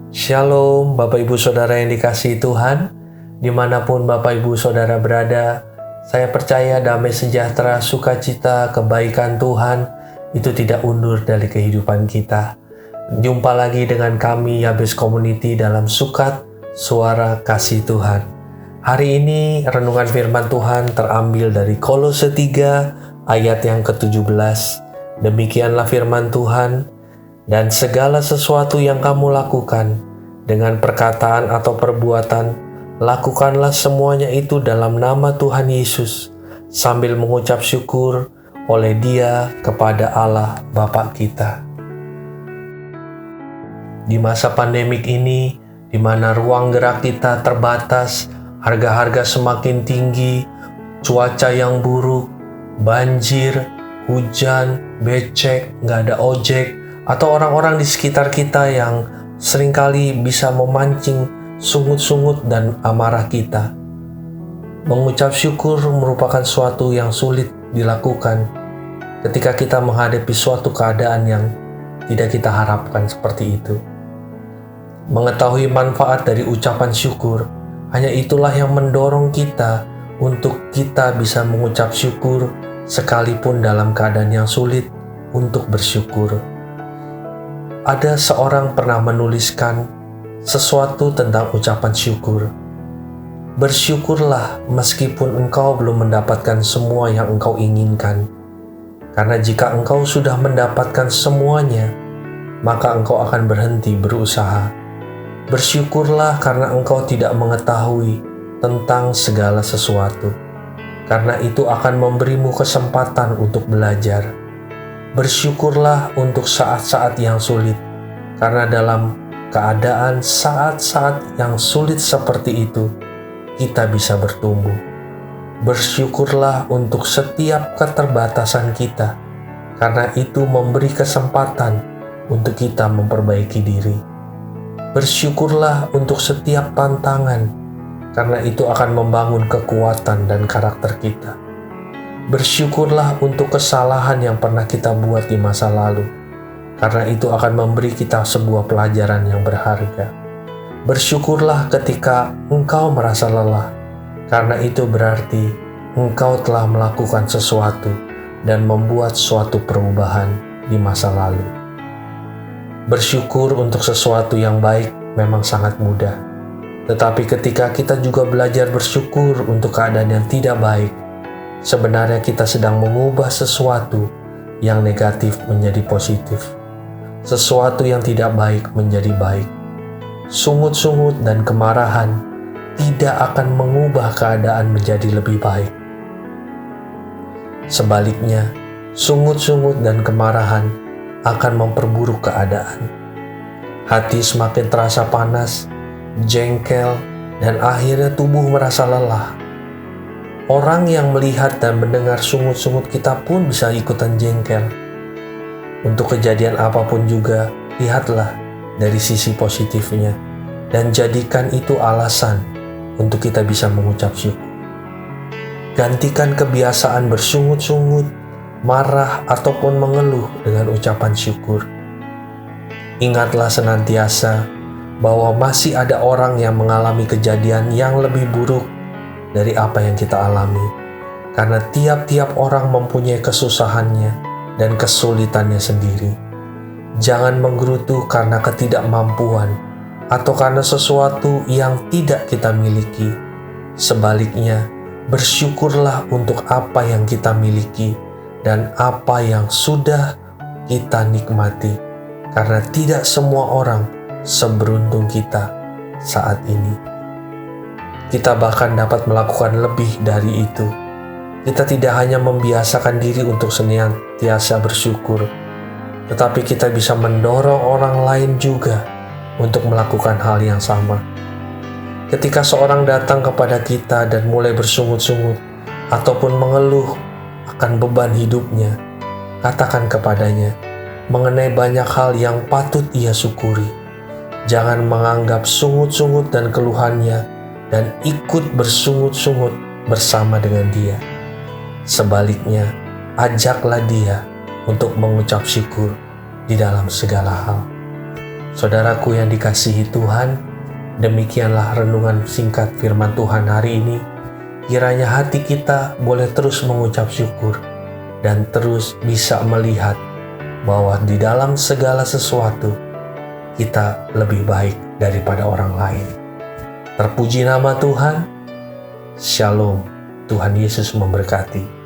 Shalom Bapak Ibu Saudara yang dikasihi Tuhan, dimanapun Bapak Ibu Saudara berada, saya percaya damai sejahtera, sukacita, kebaikan Tuhan itu tidak undur dari kehidupan kita. Jumpa lagi dengan kami Yabes Community dalam Sukat Suara Kasih Tuhan. Hari ini renungan firman Tuhan terambil dari Kolose 3 ayat yang ke-17. Demikianlah firman Tuhan. Dan segala sesuatu yang kamu lakukan, dengan perkataan atau perbuatan, lakukanlah semuanya itu dalam nama Tuhan Yesus, sambil mengucap syukur oleh Dia kepada Allah Bapa kita. Di masa pandemik ini, di mana ruang gerak kita terbatas, harga-harga semakin tinggi, cuaca yang buruk, banjir, hujan, becek, nggak ada ojek, atau orang-orang di sekitar kita yang seringkali bisa memancing sungut-sungut dan amarah kita. Mengucap syukur merupakan suatu yang sulit dilakukan ketika kita menghadapi suatu keadaan yang tidak kita harapkan seperti itu. Mengetahui manfaat dari ucapan syukur, hanya itulah yang mendorong kita untuk kita bisa mengucap syukur sekalipun dalam keadaan yang sulit untuk bersyukur. Ada seorang pernah menuliskan sesuatu tentang ucapan syukur. Bersyukurlah meskipun engkau belum mendapatkan semua yang engkau inginkan. Karena jika engkau sudah mendapatkan semuanya, maka engkau akan berhenti berusaha. Bersyukurlah karena engkau tidak mengetahui tentang segala sesuatu. Karena itu akan memberimu kesempatan untuk belajar. Bersyukurlah untuk saat-saat yang sulit, karena dalam keadaan saat-saat yang sulit seperti itu, kita bisa bertumbuh. Bersyukurlah untuk setiap keterbatasan kita, karena itu memberi kesempatan untuk kita memperbaiki diri. Bersyukurlah untuk setiap tantangan, karena itu akan membangun kekuatan dan karakter kita. Bersyukurlah untuk kesalahan yang pernah kita buat di masa lalu, karena itu akan memberi kita sebuah pelajaran yang berharga. Bersyukurlah ketika engkau merasa lelah, karena itu berarti engkau telah melakukan sesuatu dan membuat suatu perubahan di masa lalu. Bersyukur untuk sesuatu yang baik memang sangat mudah, tetapi ketika kita juga belajar bersyukur untuk keadaan yang tidak baik, sebenarnya kita sedang mengubah sesuatu yang negatif menjadi positif. Sesuatu yang tidak baik menjadi baik. Sungut-sungut dan kemarahan tidak akan mengubah keadaan menjadi lebih baik. Sebaliknya, sungut-sungut dan kemarahan akan memperburuk keadaan. Hati semakin terasa panas, jengkel, dan akhirnya tubuh merasa lelah. Orang yang melihat dan mendengar sungut-sungut kita pun bisa ikutan jengkel. Untuk kejadian apapun juga, lihatlah dari sisi positifnya dan jadikan itu alasan untuk kita bisa mengucap syukur. Gantikan kebiasaan bersungut-sungut, marah, ataupun mengeluh dengan ucapan syukur. Ingatlah senantiasa bahwa masih ada orang yang mengalami kejadian yang lebih buruk dari apa yang kita alami, karena tiap-tiap orang mempunyai kesusahannya dan kesulitannya sendiri. Jangan menggerutu karena ketidakmampuan atau karena sesuatu yang tidak kita miliki. Sebaliknya, bersyukurlah untuk apa yang kita miliki dan apa yang sudah kita nikmati, karena tidak semua orang seberuntung kita saat ini. Kita bahkan dapat melakukan lebih dari itu. Kita tidak hanya membiasakan diri untuk senantiasa bersyukur, tetapi kita bisa mendorong orang lain juga untuk melakukan hal yang sama. Ketika seorang datang kepada kita dan mulai bersungut-sungut ataupun mengeluh akan beban hidupnya, katakan kepadanya mengenai banyak hal yang patut ia syukuri. Jangan menganggap sungut-sungut dan keluhannya dan ikut bersungut-sungut bersama dengan dia. Sebaliknya, ajaklah dia untuk mengucap syukur di dalam segala hal. Saudaraku yang dikasihi Tuhan, demikianlah renungan singkat firman Tuhan hari ini. Kiranya hati kita boleh terus mengucap syukur dan terus bisa melihat bahwa di dalam segala sesuatu kita lebih baik daripada orang lain. Terpuji nama Tuhan. Shalom. Tuhan Yesus memberkati.